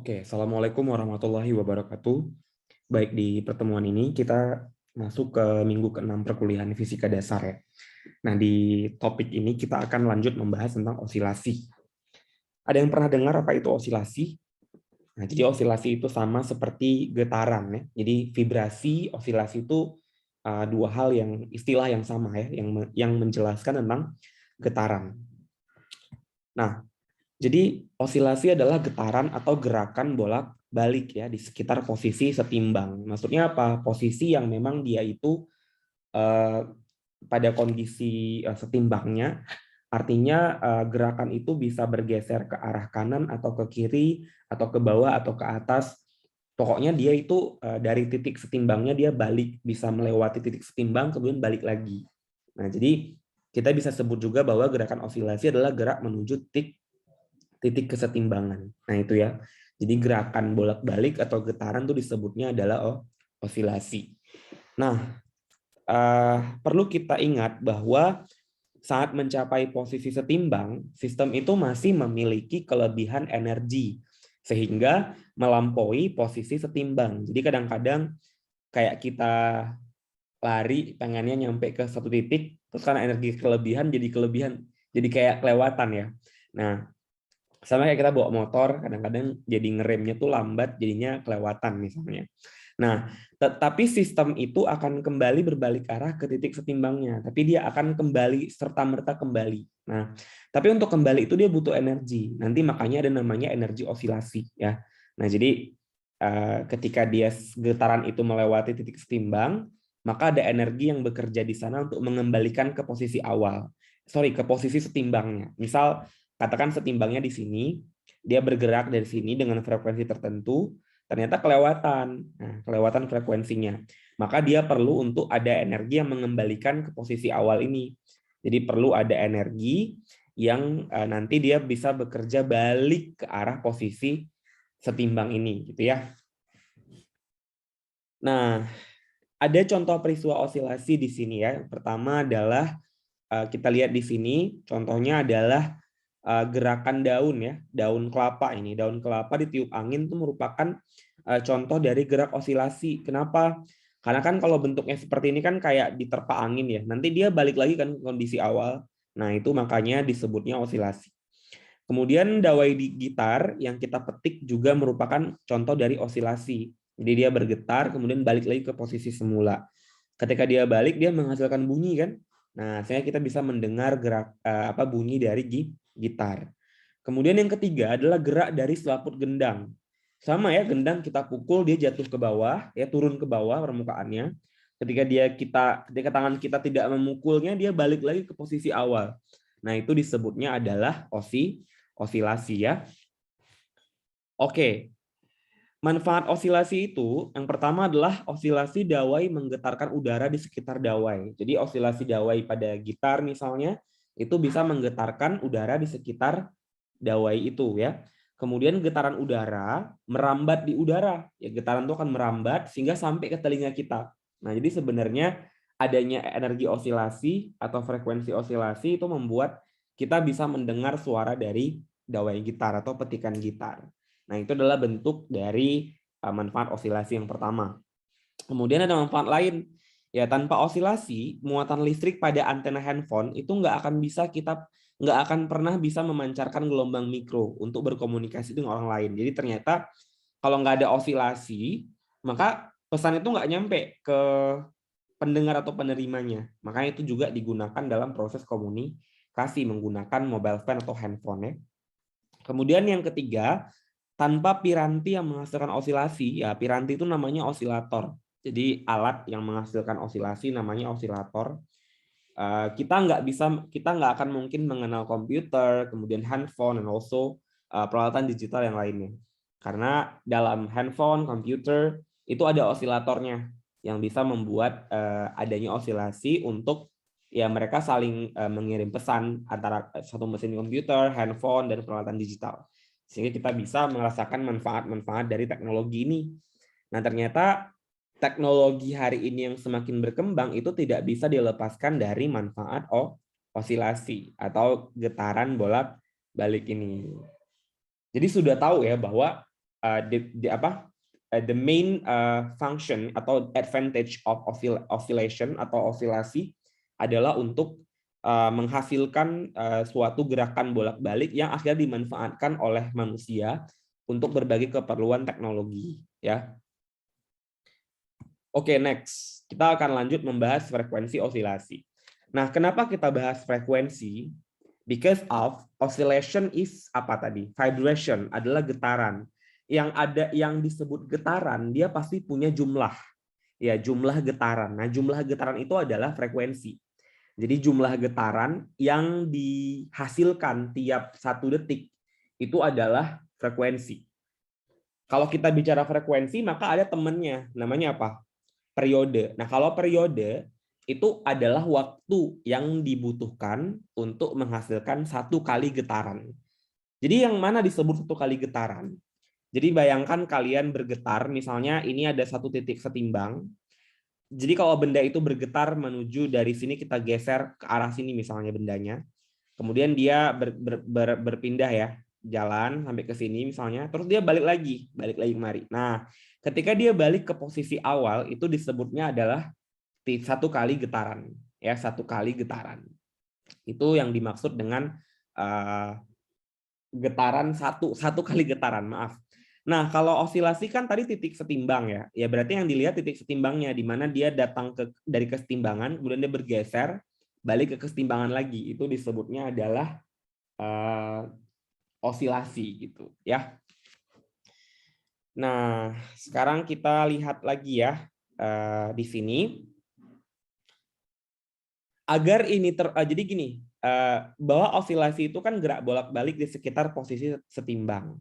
Oke, Assalamualaikum warahmatullahi wabarakatuh. Baik, di pertemuan ini kita masuk ke minggu ke-6 perkuliahan fisika dasar ya. Nah, di topik ini kita akan lanjut membahas tentang osilasi. Ada yang pernah dengar apa itu osilasi? Nah, jadi osilasi itu sama seperti getaran ya. Jadi vibrasi, osilasi itu dua hal yang istilah yang sama ya, yang menjelaskan tentang getaran. Nah, jadi osilasi adalah getaran atau gerakan bolak-balik ya di sekitar posisi setimbang. Maksudnya apa? Posisi yang memang dia itu eh, pada kondisi setimbangnya, artinya gerakan itu bisa bergeser ke arah kanan atau ke kiri atau ke bawah atau ke atas. Pokoknya dia itu dari titik setimbangnya dia balik, bisa melewati titik setimbang kemudian balik lagi. Nah, jadi kita bisa sebut juga bahwa gerakan osilasi adalah gerak menuju titik kesetimbangan. Nah, itu ya. Jadi gerakan bolak-balik atau getaran itu disebutnya adalah osilasi. Nah, perlu kita ingat bahwa saat mencapai posisi setimbang, sistem itu masih memiliki kelebihan energi sehingga melampaui posisi setimbang. Jadi kadang-kadang kayak kita lari pengennya nyampe ke satu titik, terus karena energi kelebihan, jadi kayak kelewatan ya. Nah, sama kayak kita bawa motor, kadang-kadang jadi ngeremnya tuh lambat, jadinya kelewatan misalnya. Nah, tetapi sistem itu akan kembali berbalik arah ke titik setimbangnya, tapi dia akan kembali serta-merta kembali. Nah, tapi untuk kembali itu dia butuh energi. Nanti makanya ada namanya energi osilasi ya. Nah, jadi ketika dia getaran itu melewati titik setimbang, maka ada energi yang bekerja di sana untuk mengembalikan ke posisi awal. Sorry, ke posisi setimbangnya. Misal katakan setimbangnya di sini, dia bergerak dari sini dengan frekuensi tertentu, ternyata kelewatan. Nah, kelewatan frekuensinya. Maka dia perlu untuk ada energi yang mengembalikan ke posisi awal ini. Jadi perlu ada energi yang nanti dia bisa bekerja balik ke arah posisi setimbang ini, gitu ya. Nah, ada contoh peristiwa osilasi di sini ya. Yang pertama adalah kita lihat di sini, contohnya adalah gerakan daun ya, daun kelapa ini. Daun kelapa ditiup angin itu merupakan contoh dari gerak osilasi. Kenapa? Karena kan kalau bentuknya seperti ini kan kayak diterpa angin ya. Nanti dia balik lagi kan ke kondisi awal. Nah, itu makanya disebutnya osilasi. Kemudian dawai di gitar yang kita petik juga merupakan contoh dari osilasi. Jadi dia bergetar kemudian balik lagi ke posisi semula. Ketika dia balik dia menghasilkan bunyi kan. Nah, sehingga kita bisa mendengar gerak bunyi dari gitar. Kemudian yang ketiga adalah gerak dari selaput gendang. Sama ya, gendang kita pukul dia jatuh ke bawah, ya turun ke bawah permukaannya. Ketika tangan kita tidak memukulnya dia balik lagi ke posisi awal. Nah, itu disebutnya adalah osilasi ya. Oke, manfaat osilasi itu yang pertama adalah osilasi dawai menggetarkan udara di sekitar dawai. Jadi osilasi dawai pada gitar misalnya itu bisa menggetarkan udara di sekitar dawai itu ya. Kemudian getaran udara merambat di udara. Ya, getaran itu akan merambat sehingga sampai ke telinga kita. Nah, jadi sebenarnya adanya energi osilasi atau frekuensi osilasi itu membuat kita bisa mendengar suara dari dawai gitar atau petikan gitar. Nah, itu adalah bentuk dari manfaat osilasi yang pertama. Kemudian ada manfaat lain. Ya, tanpa osilasi, muatan listrik pada antena handphone itu nggak akan pernah bisa memancarkan gelombang mikro untuk berkomunikasi dengan orang lain. Jadi ternyata kalau nggak ada osilasi, maka pesan itu nggak nyampe ke pendengar atau penerimanya. Makanya itu juga digunakan dalam proses komunikasi menggunakan mobile phone atau handphone ya. Kemudian yang ketiga, tanpa piranti yang menghasilkan osilasi, ya piranti itu namanya osilator. Jadi alat yang menghasilkan osilasi namanya osilator. Kita nggak akan mungkin mengenal komputer, kemudian handphone, dan also peralatan digital yang lainnya. Karena dalam handphone, komputer itu ada osilatornya yang bisa membuat adanya osilasi untuk ya mereka saling mengirim pesan antara satu mesin komputer, handphone, dan peralatan digital. Sehingga kita bisa merasakan manfaat-manfaat dari teknologi ini. Nah, ternyata teknologi hari ini yang semakin berkembang itu tidak bisa dilepaskan dari manfaat osilasi atau getaran bolak-balik ini. Jadi sudah tahu ya bahwa the main function atau advantage of oscillation atau osilasi adalah untuk menghasilkan suatu gerakan bolak-balik yang akhirnya dimanfaatkan oleh manusia untuk berbagai keperluan teknologi, ya. Oke, next. Kita akan lanjut membahas frekuensi osilasi. Nah, kenapa kita bahas frekuensi? Because of oscillation is apa tadi? Vibration adalah getaran. Yang disebut getaran, dia pasti punya jumlah. Ya, jumlah getaran. Nah, jumlah getaran itu adalah frekuensi. Jadi jumlah getaran yang dihasilkan tiap 1 detik itu adalah frekuensi. Kalau kita bicara frekuensi, maka ada temannya, namanya apa? Periode. Nah, kalau periode itu adalah waktu yang dibutuhkan untuk menghasilkan 1 kali getaran. Jadi yang mana disebut 1 kali getaran? Jadi bayangkan kalian bergetar, misalnya ini ada 1 titik setimbang. Jadi kalau benda itu bergetar menuju dari sini, kita geser ke arah sini misalnya bendanya. Kemudian dia berpindah ya, jalan sampai ke sini misalnya, terus dia balik lagi kemari. Nah, ketika dia balik ke posisi awal itu disebutnya adalah 1 kali getaran, ya, 1 kali getaran. Itu yang dimaksud dengan getaran satu kali getaran, maaf. Nah, kalau osilasi kan tadi titik setimbang ya. Ya berarti yang dilihat titik setimbangnya, di mana dia datang dari kesetimbangan, kemudian dia bergeser balik ke kesetimbangan lagi. Itu disebutnya adalah osilasi gitu ya. Nah, sekarang kita lihat lagi ya di sini. Agar ini jadi gini, bahwa osilasi itu kan gerak bolak-balik di sekitar posisi setimbang.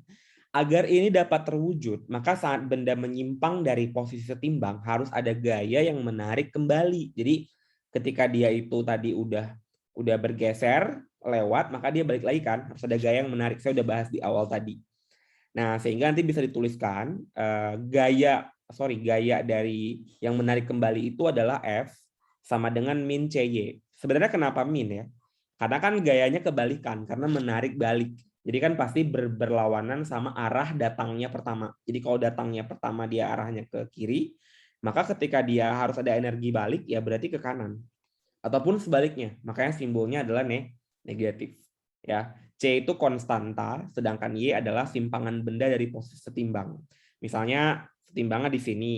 Agar ini dapat terwujud, maka saat benda menyimpang dari posisi setimbang harus ada gaya yang menarik kembali. Jadi ketika dia itu tadi udah bergeser lewat, maka dia balik lagi kan, harus ada gaya yang menarik. Saya udah bahas di awal tadi. Nah, sehingga nanti bisa dituliskan gaya dari yang menarik kembali itu adalah F sama dengan min CY. Sebenarnya kenapa min ya? Karena kan gayanya kebalikan, karena menarik balik. Jadi kan pasti berlawanan sama arah datangnya pertama. Jadi kalau datangnya pertama dia arahnya ke kiri, maka ketika dia harus ada energi balik, ya berarti ke kanan. Ataupun sebaliknya, makanya simbolnya adalah negatif. Ya, C itu konstanta, sedangkan Y adalah simpangan benda dari posisi setimbang. Misalnya setimbangnya di sini,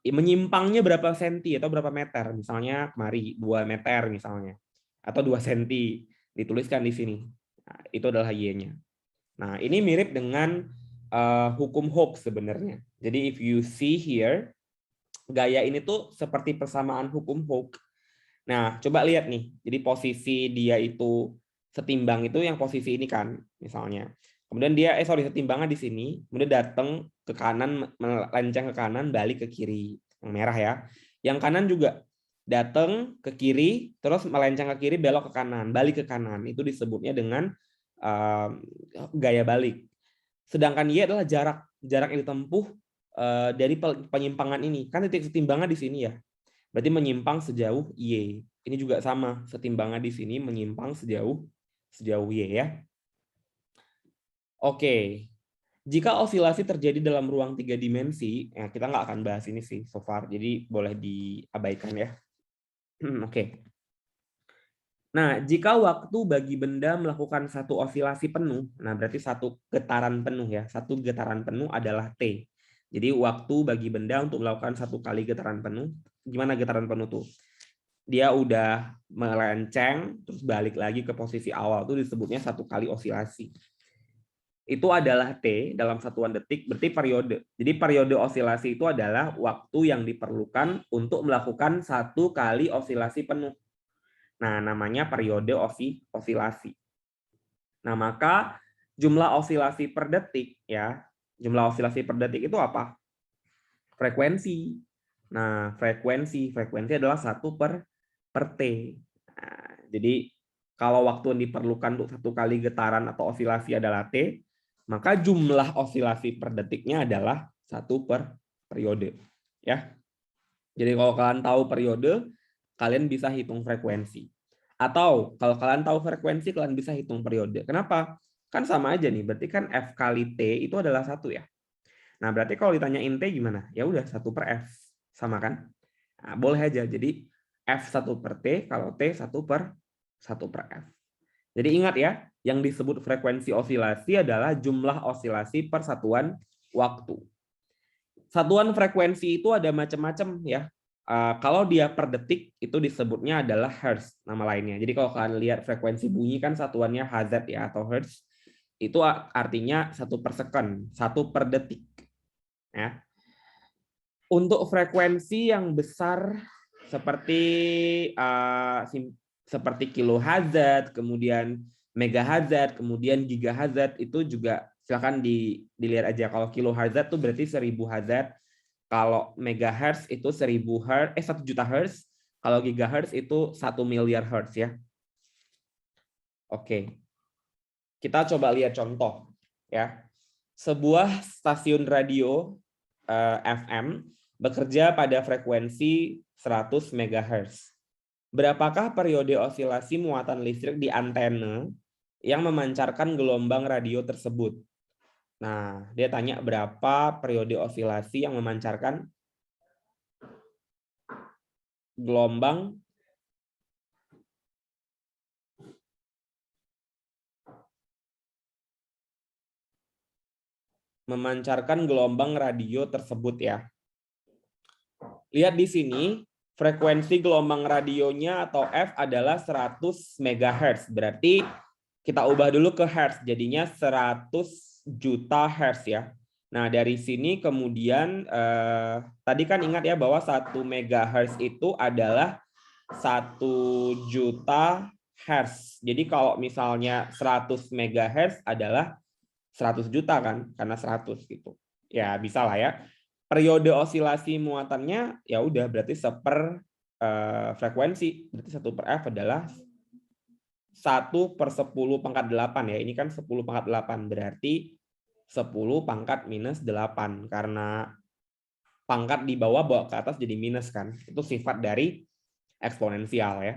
menyimpangnya berapa senti atau berapa meter, misalnya kemari 2 meter misalnya, atau 2 senti, dituliskan di sini. Nah, itu adalah Y-nya. Nah, ini mirip dengan hukum Hooke sebenarnya. Jadi if you see here, gaya ini tuh seperti persamaan hukum Hooke. Nah, coba lihat nih. Jadi posisi dia itu setimbang itu yang posisi ini kan, misalnya. Kemudian dia setimbangnya di sini, kemudian datang ke kanan, melenceng ke kanan, balik ke kiri. Yang merah ya. Yang kanan juga datang ke kiri, terus melenceng ke kiri, belok ke kanan, balik ke kanan. Itu disebutnya dengan gaya balik. Sedangkan Y adalah jarak yang ditempuh dari penyimpangan ini. Kan titik setimbangnya di sini ya. Berarti menyimpang sejauh Y. Ini juga sama, setimbangnya di sini menyimpang sejauh Y ya. Oke. Jika osilasi terjadi dalam ruang 3 dimensi, ya kita nggak akan bahas ini sih so far, jadi boleh diabaikan ya. Oke. Nah, jika waktu bagi benda melakukan satu osilasi penuh, nah berarti 1 getaran penuh ya, 1 getaran penuh adalah T. Jadi waktu bagi benda untuk melakukan 1 kali getaran penuh, gimana getaran penuh tuh? Dia udah melenceng, terus balik lagi ke posisi awal, itu disebutnya 1 kali osilasi. Itu adalah T dalam satuan detik, berarti periode. Jadi periode osilasi itu adalah waktu yang diperlukan untuk melakukan 1 kali osilasi penuh. Nah, namanya periode osilasi. Nah, maka jumlah osilasi per detik ya, jumlah osilasi per detik itu apa? Frekuensi. Nah, frekuensi adalah 1 per T. Nah, jadi kalau waktu yang diperlukan untuk 1 kali getaran atau osilasi adalah T, maka jumlah osilasi per detiknya adalah 1 per periode. Ya. Jadi kalau kalian tahu periode, kalian bisa hitung frekuensi. Atau kalau kalian tahu frekuensi, kalian bisa hitung periode. Kenapa? Kan sama aja nih, berarti kan F kali T itu adalah 1 ya. Nah, berarti kalau ditanyain T gimana? Ya udah 1 per F. Sama kan? Nah, boleh aja. Jadi F 1 per T, kalau T 1 per F. Jadi ingat ya, yang disebut frekuensi osilasi adalah jumlah osilasi per satuan waktu. Satuan frekuensi itu ada macam-macam ya. Kalau dia per detik itu disebutnya adalah hertz, nama lainnya. Jadi kalau kalian lihat frekuensi bunyi kan satuannya Hz ya atau hertz, itu artinya 1 per second, 1 per detik. Ya. Untuk frekuensi yang besar seperti kilohertz, kemudian megahertz, kemudian gigahertz, itu juga silakan dilihat aja. Kalau kilohertz itu berarti 1000 Hz, kalau megahertz itu 1 juta hertz, kalau gigahertz itu 1 miliar hertz ya. Oke. Kita coba lihat contoh ya. Sebuah stasiun radio FM bekerja pada frekuensi 100 MHz. Berapakah periode osilasi muatan listrik di antena yang memancarkan gelombang radio tersebut? Nah, dia tanya berapa periode osilasi yang memancarkan gelombang radio tersebut ya. Lihat di sini, frekuensi gelombang radionya atau F adalah 100 MHz. Berarti kita ubah dulu ke hertz, jadinya 100 juta hertz ya. Nah, dari sini kemudian tadi kan ingat ya bahwa 1 MHz itu adalah 1 juta hertz. Jadi kalau misalnya 100 MHz adalah 100 juta kan, karena 100 gitu. Ya, bisa lah ya. Periode osilasi muatannya ya udah berarti seper frekuensi. Berarti 1 per F adalah 1 per 10 pangkat 8 ya. Ini kan 10 pangkat 8 berarti 10 pangkat minus 8 karena pangkat di bawah bawa ke atas jadi minus kan. Itu sifat dari eksponensial ya.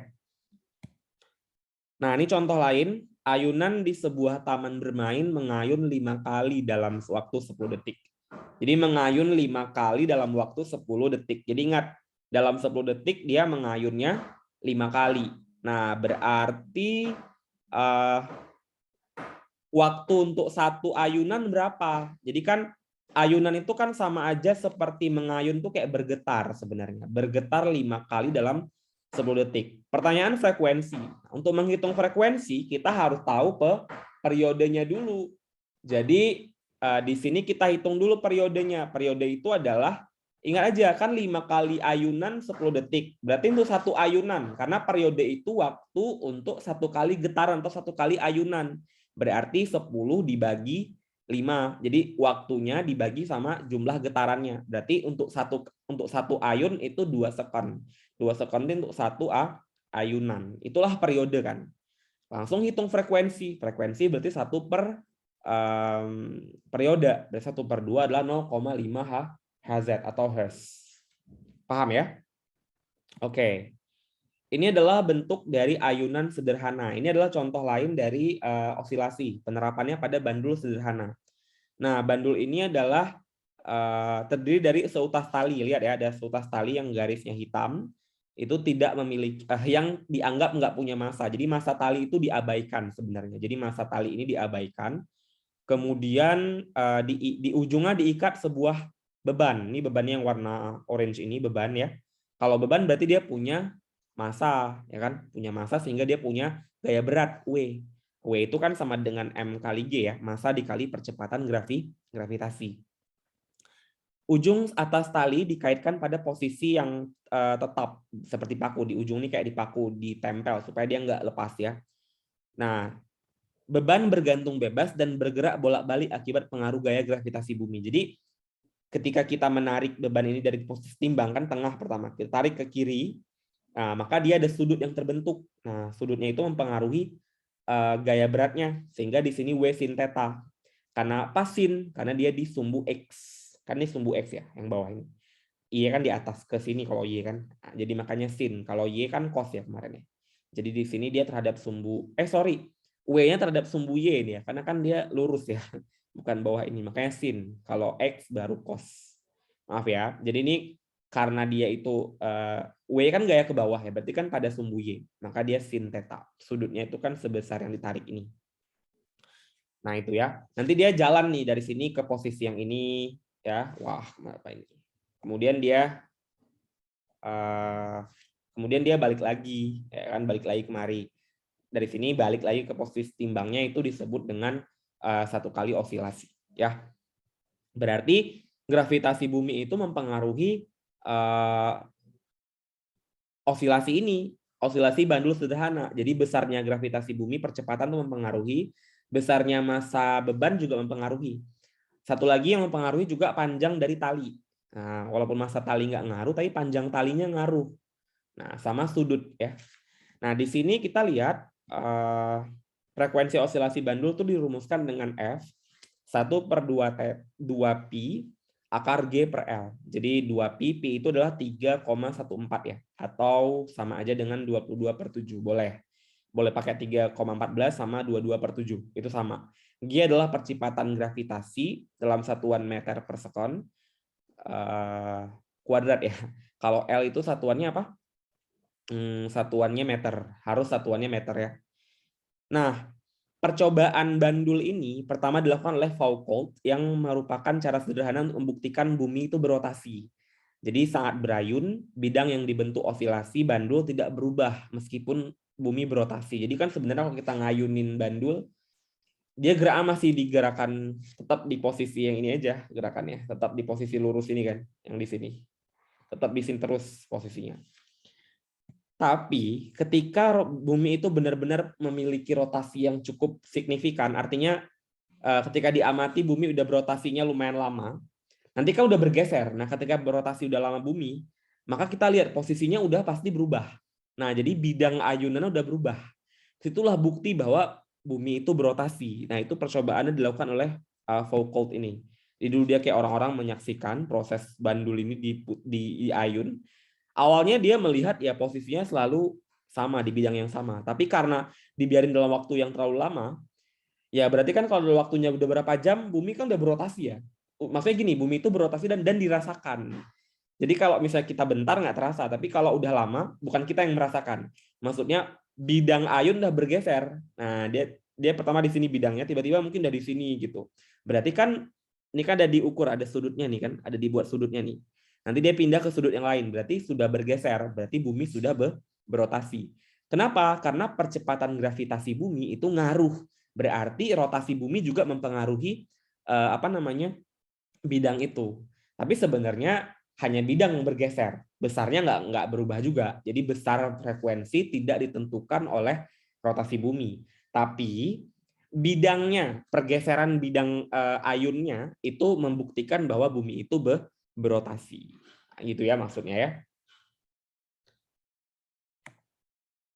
Nah, ini contoh lain. Ayunan di sebuah taman bermain mengayun 5 kali dalam waktu 10 detik. Jadi mengayun 5 kali dalam waktu 10 detik. Jadi ingat, dalam 10 detik dia mengayunnya 5 kali. Nah, berarti waktu untuk satu ayunan berapa? Jadi kan ayunan itu kan sama aja seperti mengayun tuh kayak bergetar sebenarnya. Bergetar 5 kali dalam 10 detik. Pertanyaan frekuensi. Untuk menghitung frekuensi, kita harus tahu periodenya dulu. Jadi di sini kita hitung dulu periodenya. Periode itu adalah, ingat aja kan 5 kali ayunan 10 detik. Berarti untuk satu ayunan. Karena periode itu waktu untuk 1 kali getaran atau 1 kali ayunan. Berarti 10 dibagi 5. Jadi waktunya dibagi sama jumlah getarannya. Berarti untuk satu ayun itu 2 sekon. 2 sekon itu untuk 1 ayunan. Itulah periode kan. Langsung hitung frekuensi. Frekuensi berarti 1 per periode. Berarti 1 per 2 adalah 0,5 Hz atau Hertz. Paham ya? Oke. Ini adalah bentuk dari ayunan sederhana. Ini adalah contoh lain dari osilasi. Penerapannya pada bandul sederhana. Nah, bandul ini adalah terdiri dari seutas tali. Lihat ya, ada seutas tali yang garisnya hitam. Itu tidak memiliki, yang dianggap nggak punya massa. Jadi massa tali itu diabaikan sebenarnya. Jadi massa tali ini diabaikan. Kemudian di ujungnya diikat sebuah beban. Ini bebannya yang warna orange ini, beban ya. Kalau beban berarti dia punya massa, ya kan? Punya massa sehingga dia punya gaya berat W. W itu kan sama dengan M kali G ya, massa dikali percepatan gravitasi. Ujung atas tali dikaitkan pada posisi yang tetap seperti paku. Di ujung ini kayak dipaku, ditempel supaya dia nggak lepas ya. Nah, beban bergantung bebas dan bergerak bolak-balik akibat pengaruh gaya gravitasi bumi. Jadi ketika kita menarik beban ini dari posisi timbang kan tengah pertama, kita tarik ke kiri, nah, maka dia ada sudut yang terbentuk. Nah, sudutnya itu mempengaruhi gaya beratnya sehingga di sini W sin theta. Karena apa sin? Karena dia di sumbu X. Kan ini sumbu X ya, yang bawah ini. Y kan di atas ke sini kalau Y kan. Nah, jadi makanya sin. Kalau Y kan cos ya kemarin ya. Jadi di sini dia terhadap sumbu W-nya terhadap sumbu Y ini ya, karena kan dia lurus ya. bukan bawah ini, makanya sin. Kalau X baru cos. Maaf ya. Jadi ini karena dia itu W kan gaya ke bawah ya, berarti kan pada sumbu Y. Maka dia sin theta. Sudutnya itu kan sebesar yang ditarik ini. Nah itu ya. Nanti dia jalan nih dari sini ke posisi yang ini ya. Wah, apa ini? Kemudian dia balik lagi, ya kan, balik lagi kemari. Dari sini balik lagi ke posisi timbangnya, itu disebut dengan satu kali osilasi. Ya, berarti gravitasi bumi itu mempengaruhi osilasi ini, osilasi bandul sederhana. Jadi besarnya gravitasi bumi, percepatan itu mempengaruhi, besarnya massa beban juga mempengaruhi. Satu lagi yang mempengaruhi juga panjang dari tali. Nah, walaupun massa tali nggak ngaruh, tapi panjang talinya ngaruh. Nah, sama sudut ya. Nah, di sini kita lihat frekuensi osilasi bandul itu dirumuskan dengan F 1/2pi akar G per L. Jadi 2pi, pi itu adalah 3,14 ya, atau sama aja dengan 22/7. Boleh pakai 3,14 sama 22/7, itu sama. G adalah percepatan gravitasi dalam satuan meter per sekon kuadrat ya. Kalau L itu satuannya apa? Satuannya meter, harus satuannya meter ya. Nah, percobaan bandul ini pertama dilakukan oleh Foucault yang merupakan cara sederhana untuk membuktikan bumi itu berotasi. Jadi saat berayun, bidang yang dibentuk osilasi bandul tidak berubah meskipun bumi berotasi. Jadi kan sebenarnya kalau kita ngayunin bandul, dia geraknya masih digerakkan tetap di posisi yang ini aja gerakannya, tetap di posisi lurus ini kan, yang di sini. Tetap di sini terus posisinya. Tapi ketika bumi itu benar-benar memiliki rotasi yang cukup signifikan, artinya ketika diamati bumi udah berotasinya lumayan lama, nanti kan udah bergeser. Nah, ketika berotasi udah lama bumi, maka kita lihat posisinya udah pasti berubah. Nah, jadi bidang ayunannya udah berubah. Itulah bukti bahwa bumi itu berotasi. Nah, itu percobaannya dilakukan oleh Foucault ini. Jadi dulu dia kayak orang-orang menyaksikan proses bandul ini di ayun. Awalnya dia melihat ya posisinya selalu sama di bidang yang sama. Tapi karena dibiarin dalam waktu yang terlalu lama, ya berarti kan kalau waktunya udah berapa jam, bumi kan udah berotasi ya. Maksudnya gini, bumi itu berotasi dan dirasakan. Jadi kalau misalnya kita bentar nggak terasa, tapi kalau udah lama, bukan kita yang merasakan. Maksudnya bidang ayun udah bergeser. Nah, dia pertama di sini bidangnya, tiba-tiba mungkin dari sini gitu. Berarti kan ini kan ada diukur, ada sudutnya nih kan, ada dibuat sudutnya nih. Nanti dia pindah ke sudut yang lain, berarti sudah bergeser, berarti bumi sudah berotasi. Kenapa? Karena percepatan gravitasi bumi itu ngaruh. Berarti rotasi bumi juga mempengaruhi bidang itu. Tapi sebenarnya hanya bidang yang bergeser, besarnya nggak berubah juga. Jadi besar frekuensi tidak ditentukan oleh rotasi bumi, tapi bidangnya, pergeseran bidang ayunnya itu membuktikan bahwa bumi itu berotasi. Gitu ya maksudnya ya.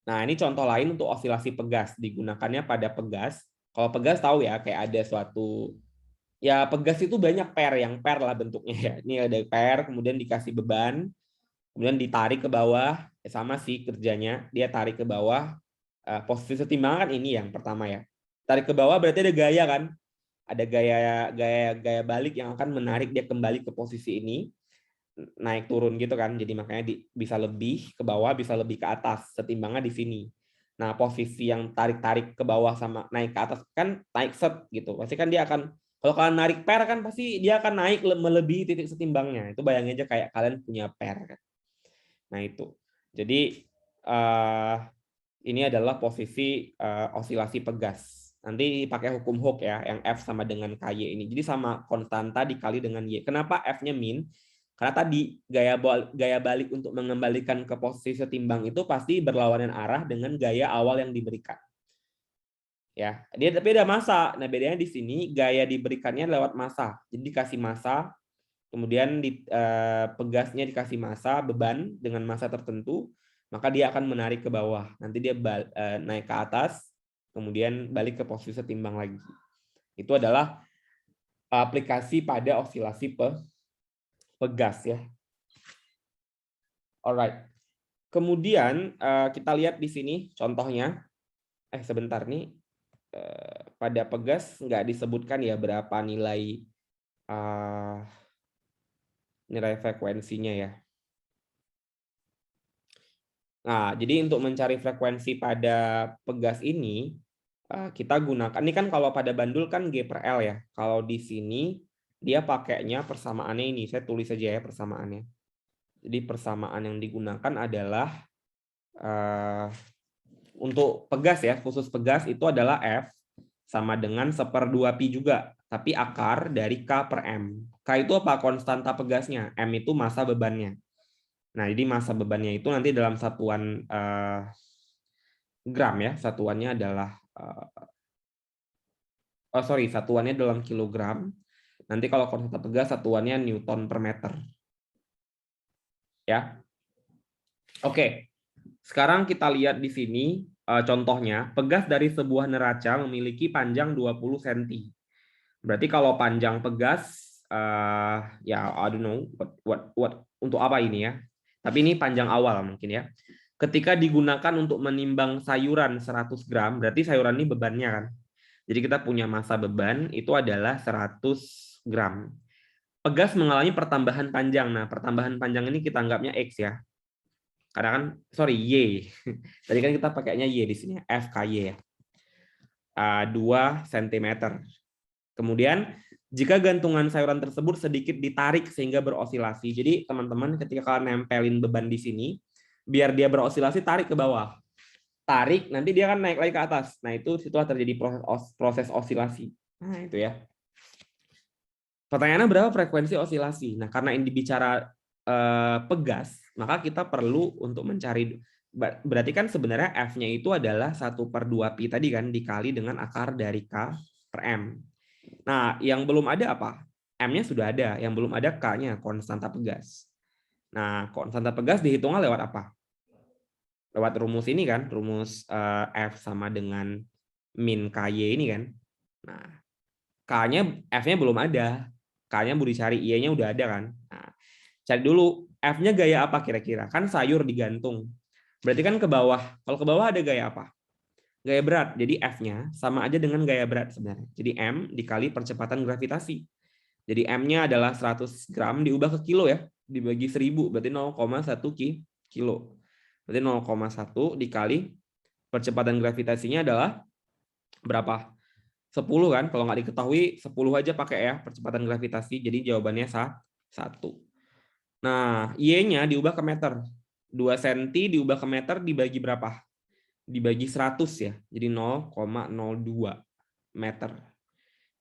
Nah, ini contoh lain untuk osilasi pegas, digunakannya pada pegas. Kalau pegas tahu ya, kayak ada suatu, ya pegas itu banyak yang pair lah bentuknya ya. Ini ada pair, kemudian dikasih beban, kemudian ditarik ke bawah, sama sih kerjanya, dia tarik ke bawah. Posisi setimbangan kan ini yang pertama ya. Tarik ke bawah berarti ada gaya kan? Ada gaya balik yang akan menarik dia kembali ke posisi ini, naik turun gitu kan. Jadi makanya bisa lebih ke bawah, bisa lebih ke atas. Setimbangnya di sini. Nah, posisi yang tarik-tarik ke bawah sama naik ke atas kan naik set gitu. Pasti kan dia akan, kalau kalian narik pair kan pasti dia akan naik melebihi titik setimbangnya. Itu bayangin aja kayak kalian punya pair kan. Nah, itu. Jadi ini adalah posisi osilasi pegas. Nanti pakai hukum Hooke ya, yang F sama dengan KY ini. Jadi sama konstanta dikali dengan Y. Kenapa F-nya min? Karena tadi gaya balik untuk mengembalikan ke posisi setimbang itu pasti berlawanan arah dengan gaya awal yang diberikan. Ya, dia tapi ada massa. Nah, bedanya di sini gaya diberikannya lewat massa. Jadi dikasih massa, kemudian pegasnya dikasih massa, beban dengan massa tertentu, maka dia akan menarik ke bawah. Nanti dia naik ke atas, kemudian balik ke posisi setimbang lagi. Itu adalah aplikasi pada osilasi pegas ya. Alright. Kemudian kita lihat di sini contohnya. Sebentar nih. pada pegas nggak disebutkan ya berapa nilai frekuensinya ya. Nah, jadi untuk mencari frekuensi pada pegas ini, kita gunakan, ini kan kalau pada bandul kan G per L ya. Kalau di sini dia pakainya persamaannya ini, saya tulis saja ya persamaannya. Jadi persamaan yang digunakan adalah untuk pegas ya, khusus pegas itu adalah F sama dengan 1/2 pi juga, tapi akar dari K per M. K itu apa? Konstanta pegasnya, M itu massa bebannya. Nah, jadi massa bebannya itu nanti dalam satuan gram ya, satuannya adalah satuannya dalam kilogram. Nanti kalau konstanta pegas satuannya Newton per meter. Ya. Oke. Sekarang kita lihat di sini contohnya, pegas dari sebuah neraca memiliki panjang 20 cm. Berarti kalau panjang pegas ya I don't know what untuk apa ini ya. Tapi ini panjang awal mungkin ya. Ketika digunakan untuk menimbang sayuran 100 gram, berarti sayuran ini bebannya kan. Jadi kita punya massa beban itu adalah 100 gram. Pegas mengalami pertambahan panjang. Nah, pertambahan panjang ini kita anggapnya X ya. Karena kan, sorry, Y. Tadi kan kita pakainya Y di sini, FKY ya. 2 cm. Kemudian, jika gantungan sayuran tersebut sedikit ditarik sehingga berosilasi. Jadi, teman-teman ketika kalian nempelin beban di sini, biar dia berosilasi, tarik ke bawah. Tarik, nanti dia akan naik lagi ke atas. Nah, itu situlah terjadi proses osilasi. Nah, itu ya. Pertanyaannya berapa frekuensi osilasi? Nah, karena ini bicara pegas, maka kita perlu untuk mencari, berarti kan sebenarnya F-nya itu adalah 1/2 pi tadi kan, dikali dengan akar dari K per M. Nah, yang belum ada apa? M-nya sudah ada, yang belum ada K-nya, konstanta pegas. Nah, konstanta pegas dihitungnya lewat apa? Lewat rumus ini kan, rumus F sama dengan min KY ini kan. Nah, K-nya, F-nya belum ada. K-nya mau dicari, Y-nya udah ada kan. Nah, cari dulu F-nya gaya apa kira-kira? Kan sayur digantung. Berarti kan ke bawah. Kalau ke bawah ada gaya apa? Gaya berat. Jadi F-nya sama aja dengan gaya berat sebenarnya. Jadi M dikali percepatan gravitasi. Jadi M-nya adalah 100 gram diubah ke kilo ya. Dibagi 1000 berarti 0,1 kilo. Berarti 0,1 dikali percepatan gravitasinya adalah berapa? 10 kan? Kalau nggak diketahui 10 aja pakai ya percepatan gravitasi. Jadi jawabannya 1. Nah, Y-nya diubah ke meter. 2 cm diubah ke meter dibagi berapa? Dibagi 100 ya. Jadi 0,02 meter.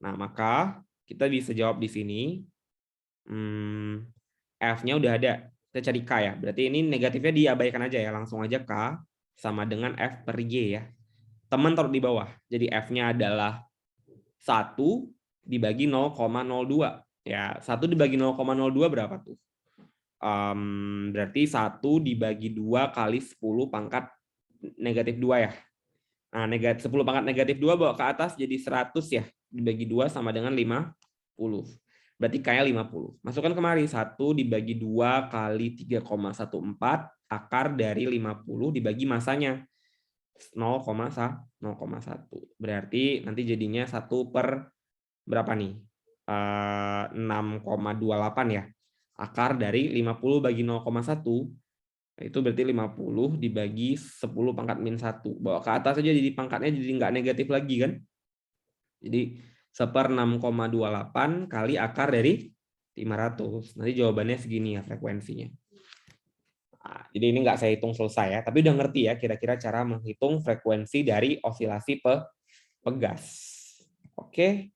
Nah, maka kita bisa jawab di sini. F-nya udah ada. Kita cari K ya. Berarti ini negatifnya diabaikan aja ya. Langsung aja K sama dengan F per Y ya. Teman taruh di bawah. Jadi F-nya adalah 1 dibagi 0,02. Ya, 1 dibagi 0,02 berapa tuh? Berarti 1 dibagi 2 kali 10 pangkat negatif 2 ya. Nah, 10 pangkat negatif 2 bawa ke atas jadi 100 ya. Dibagi 2 sama dengan 50. Berarti K-nya 50. Masukkan kemari. 1 dibagi 2 kali 3,14 akar dari 50 dibagi masanya. 0,1. Berarti nanti jadinya 1 per berapa nih? 6,28 ya. Akar dari 50 bagi 0,1 itu berarti 50 dibagi 10 pangkat min 1. Bawa ke atas aja jadi pangkatnya jadi nggak negatif lagi kan. Jadi 1/6,28 kali akar dari 500. Nanti jawabannya segini ya frekuensinya. Nah, jadi ini nggak saya hitung selesai ya, tapi udah ngerti ya kira-kira cara menghitung frekuensi dari osilasi pegas. Oke.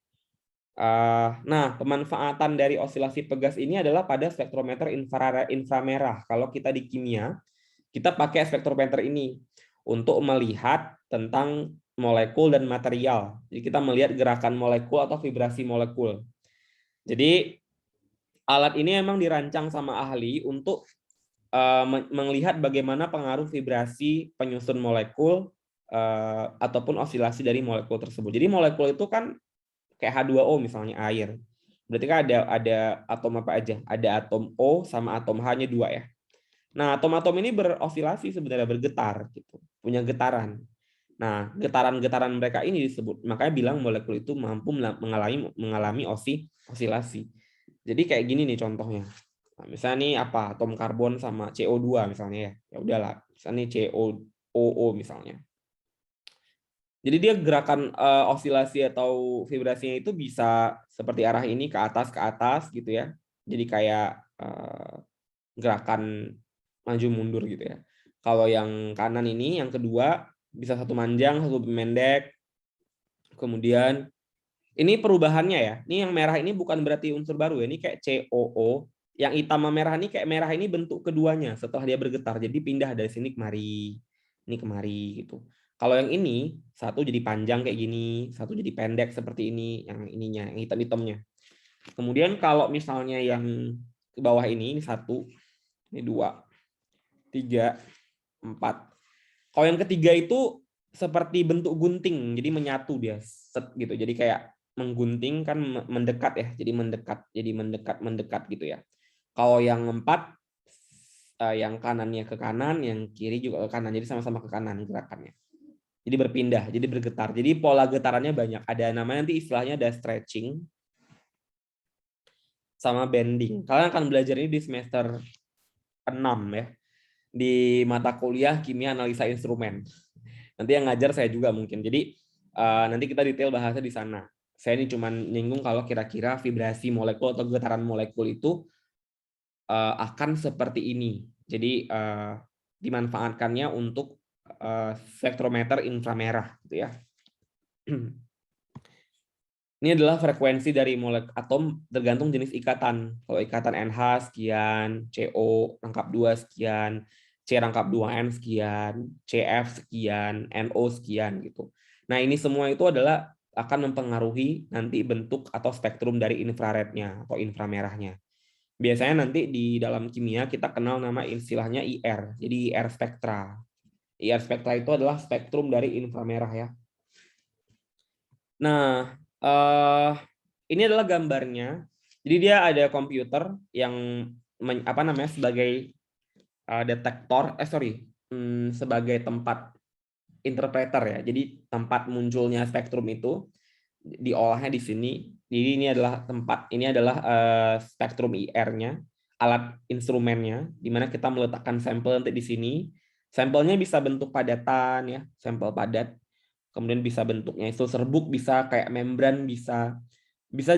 Nah, pemanfaatan dari osilasi pegas ini adalah pada spektrometer inframerah. Kalau kita di kimia, kita pakai spektrometer ini untuk melihat tentang molekul dan material. Jadi kita melihat gerakan molekul atau vibrasi molekul. Jadi alat ini memang dirancang sama ahli untuk melihat bagaimana pengaruh vibrasi penyusun molekul ataupun osilasi dari molekul tersebut. Jadi molekul itu kan kayak H2O misalnya air. Berarti kan ada atom apa aja? Ada atom O sama atom H-nya 2 ya. Nah, atom-atom ini berosilasi sebenarnya bergetar gitu, punya getaran. Nah, getaran-getaran mereka ini disebut, makanya bilang molekul itu mampu mengalami osilasi. Jadi kayak gini nih contohnya. Nah, misalnya nih apa atom karbon sama CO2 misalnya ya. Ya udahlah, misalnya nih COO misalnya. Jadi dia gerakan osilasi atau vibrasinya itu bisa seperti arah ini ke atas gitu ya. Jadi kayak gerakan maju mundur gitu ya. Kalau yang kanan ini, yang kedua bisa satu manjang, satu pendek. Kemudian ini perubahannya ya. Ini yang merah ini bukan berarti unsur baru ya. Ini kayak COO. Yang hitam sama merah ini kayak merah ini bentuk keduanya setelah dia bergetar. Jadi pindah dari sini kemari, ini kemari gitu. Kalau yang ini satu jadi panjang kayak gini, satu jadi pendek seperti ini, yang ininya, yang hitam-hitamnya. Kemudian kalau misalnya yang ke bawah ini satu, ini 2, 3, 4. Kalau yang ketiga itu seperti bentuk gunting, jadi menyatu dia, set gitu. Jadi kayak menggunting kan mendekat ya, jadi mendekat gitu ya. Kalau yang 4, yang kanannya ke kanan, yang kiri juga ke kanan, jadi sama-sama ke kanan gerakannya. Jadi berpindah, jadi bergetar. Jadi pola getarannya banyak. Ada namanya nanti istilahnya ada stretching sama bending. Kalian akan belajar ini di semester 6 ya. Di mata kuliah kimia analisa instrumen. Nanti yang ngajar saya juga mungkin. Jadi nanti kita detail bahasnya di sana. Saya ini cuma nyinggung kalau kira-kira vibrasi molekul atau getaran molekul itu akan seperti ini. Jadi dimanfaatkannya untuk spektrometer inframerah, gitu ya. Ini adalah frekuensi dari molekul atom tergantung jenis ikatan. Kalau ikatan NH sekian, CO rangkap 2 sekian, C rangkap 2N sekian, CF sekian, NO sekian gitu. Nah, ini semua itu adalah akan mempengaruhi nanti bentuk atau spektrum dari infrarednya atau inframerahnya. Biasanya nanti di dalam kimia kita kenal nama istilahnya IR. Jadi IR spektra. IR spektra itu adalah spektrum dari inframerah ya. Nah, ini adalah gambarnya. Jadi dia ada komputer yang sebagai detektor, sebagai tempat interpreter ya. Jadi tempat munculnya spektrum itu diolahnya di sini. Jadi ini adalah spektrum IR-nya, alat instrumennya, di mana kita meletakkan sampel nanti di sini. Sampelnya bisa bentuk padatan ya, sampel padat. Kemudian bisa bentuknya itu serbuk, bisa kayak membran, bisa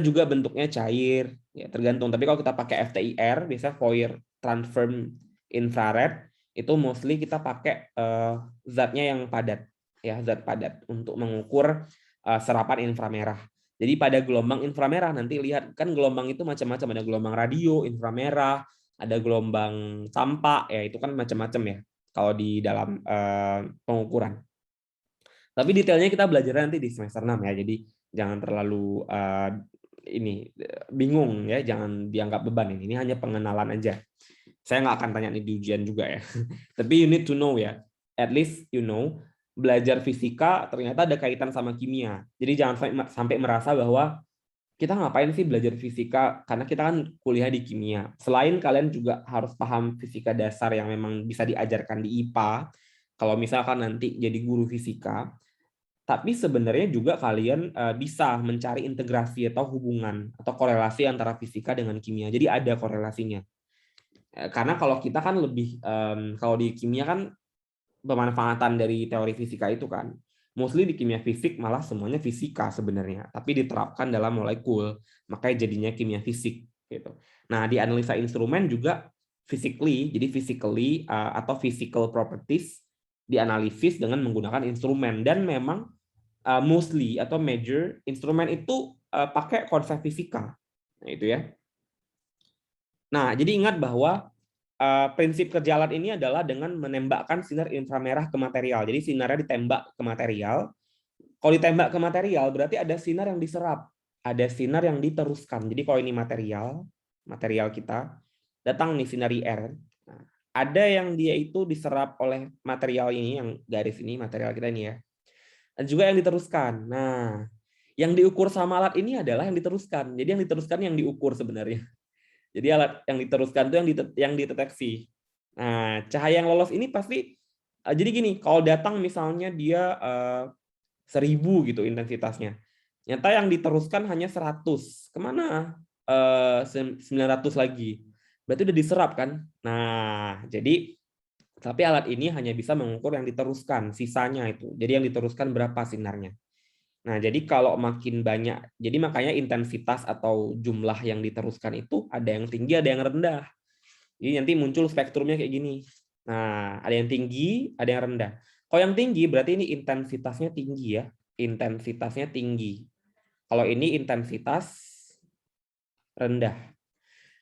juga bentuknya cair, ya tergantung. Tapi kalau kita pakai FTIR, biasanya Fourier Transform Infrared, itu mostly kita pakai zatnya yang padat, ya zat padat untuk mengukur serapan inframerah. Jadi pada gelombang inframerah nanti lihat kan gelombang itu macam-macam, ada gelombang radio, inframerah, ada gelombang tampak, ya itu kan macam-macam ya kalau di dalam pengukuran. Tapi detailnya kita belajar nanti di semester 6 ya. Jadi jangan terlalu bingung ya, jangan dianggap beban ini. Ini hanya pengenalan aja. Saya nggak akan tanya di ujian juga ya. Tapi you need to know ya. At least you know, belajar fisika ternyata ada kaitan sama kimia. Jadi jangan sampai merasa bahwa kita ngapain sih belajar fisika, karena kita kan kuliah di kimia. Selain kalian juga harus paham fisika dasar yang memang bisa diajarkan di IPA, kalau misalkan nanti jadi guru fisika, tapi sebenarnya juga kalian bisa mencari integrasi atau hubungan atau korelasi antara fisika dengan kimia. Jadi ada korelasinya. Karena kalau kita kan lebih, kalau di kimia kan pemanfaatan dari teori fisika itu kan, mostly di kimia fisik malah semuanya fisika sebenarnya, tapi diterapkan dalam molekul, makanya jadinya kimia fisik. Gitu. Nah, di analisa instrumen juga physically, jadi physically atau physical properties dianalisis dengan menggunakan instrumen, dan memang mostly atau major instrumen itu pakai konsep fisika. Nah, itu ya. Nah, jadi ingat bahwa prinsip kerja alat ini adalah dengan menembakkan sinar inframerah ke material. Jadi sinarnya ditembak ke material. Kalau ditembak ke material berarti ada sinar yang diserap, ada sinar yang diteruskan. Jadi kalau ini material kita, datang nih sinar IR. Nah, ada yang dia itu diserap oleh material ini, yang garis ini material kita ini ya. Dan juga yang diteruskan. Nah, yang diukur sama alat ini adalah yang diteruskan. Jadi yang diteruskan yang diukur sebenarnya. Jadi alat yang diteruskan itu yang dideteksi. Nah, cahaya yang lolos ini pasti Jadi gini, kalau datang misalnya dia 1000 gitu intensitasnya. Nyata yang diteruskan hanya 100. Kemana 900 lagi? Berarti udah diserap kan? Nah, jadi tapi alat ini hanya bisa mengukur yang diteruskan, sisanya itu. Jadi yang diteruskan berapa sinarnya. Nah, jadi kalau makin banyak, jadi makanya intensitas atau jumlah yang diteruskan itu ada yang tinggi, ada yang rendah. Jadi nanti muncul spektrumnya kayak gini. Nah, ada yang tinggi, ada yang rendah. Kalau yang tinggi berarti ini intensitasnya tinggi ya. Intensitasnya tinggi. Kalau ini intensitas rendah.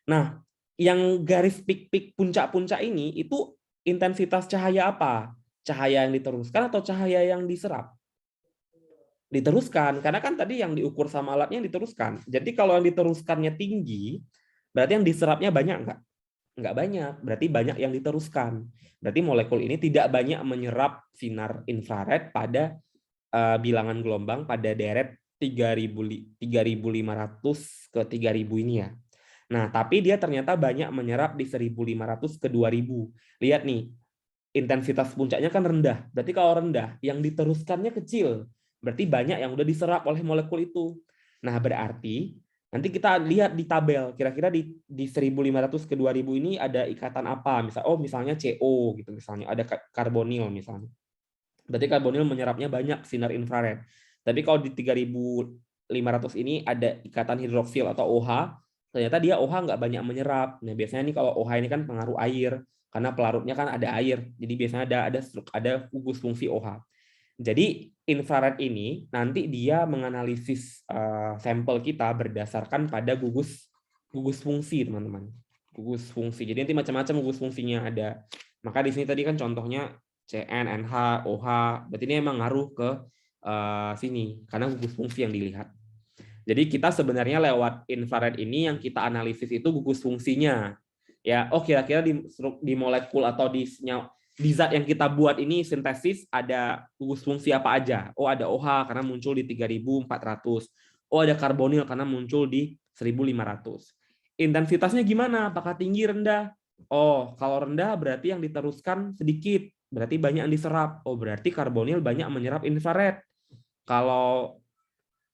Nah, yang garis pik-pik puncak-puncak ini itu intensitas cahaya apa? Cahaya yang diteruskan atau cahaya yang diserap? Diteruskan, karena kan tadi yang diukur sama alatnya yang diteruskan. Jadi kalau yang diteruskannya tinggi, berarti yang diserapnya banyak nggak? Nggak banyak, berarti banyak yang diteruskan. Berarti molekul ini tidak banyak menyerap sinar infrared pada bilangan gelombang pada deret 3.500 ke 3.000 ini ya. Nah, tapi dia ternyata banyak menyerap di 1.500 ke 2.000. Lihat nih, intensitas puncaknya kan rendah. Berarti kalau rendah, yang diteruskannya kecil. Berarti banyak yang udah diserap oleh molekul itu. Nah, berarti nanti kita lihat di tabel, kira-kira di 1.500 ke 2.000 ini ada ikatan apa? Misalnya CO gitu misalnya, ada karbonil misalnya. Berarti karbonil menyerapnya banyak sinar infrared. Tapi kalau di 3.500 ini ada ikatan hidroksil atau OH, ternyata dia OH nggak banyak menyerap. Nah, biasanya nih kalau OH ini kan pengaruh air, karena pelarutnya kan ada air. Jadi biasanya ada gugus fungsi OH. Jadi infrared ini nanti dia menganalisis sampel kita berdasarkan pada gugus fungsi, teman-teman. Gugus fungsi. Jadi nanti macam-macam gugus fungsinya ada. Maka di sini tadi kan contohnya CN, NH, OH. Berarti ini emang ngaruh ke sini karena gugus fungsi yang dilihat. Jadi kita sebenarnya lewat infrared ini yang kita analisis itu gugus fungsinya. Ya, kira-kira di molekul atau di zat yang kita buat ini sintesis ada gugus fungsi apa aja? Ada OH karena muncul di 3.400. Ada karbonil karena muncul di 1.500. Intensitasnya gimana? Apakah tinggi, rendah? Kalau rendah berarti yang diteruskan sedikit, berarti banyak yang diserap. Berarti karbonil banyak menyerap infrared. Kalau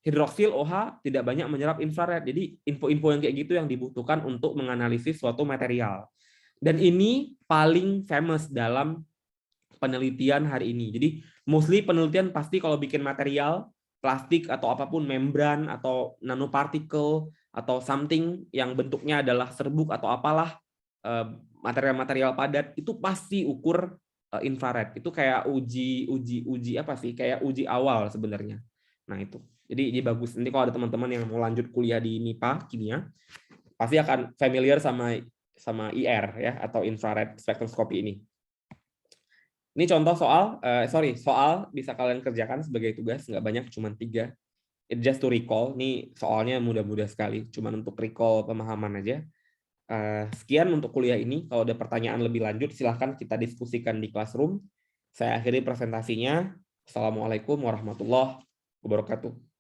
hidroksil OH tidak banyak menyerap infrared. Jadi info-info yang kayak gitu yang dibutuhkan untuk menganalisis suatu material. Dan ini paling famous dalam penelitian hari ini. Jadi mostly penelitian pasti kalau bikin material, plastik atau apapun, membran atau nanopartikel atau something yang bentuknya adalah serbuk atau apalah, material-material padat, itu pasti ukur infrared. Itu kayak uji apa sih? Kayak uji awal sebenarnya. Nah, itu. Jadi bagus. Nanti kalau ada teman-teman yang mau lanjut kuliah di MIPA kimia, pasti akan familiar sama IR ya, atau infrared spektroskopi ini. Ini contoh soal, soal bisa kalian kerjakan sebagai tugas, nggak banyak, cuma 3. Just to recall, ini soalnya mudah-mudah sekali, cuma untuk recall pemahaman aja. Sekian untuk kuliah ini. Kalau ada pertanyaan lebih lanjut, silahkan kita diskusikan di classroom. Saya akhiri presentasinya. Assalamualaikum warahmatullahi wabarakatuh.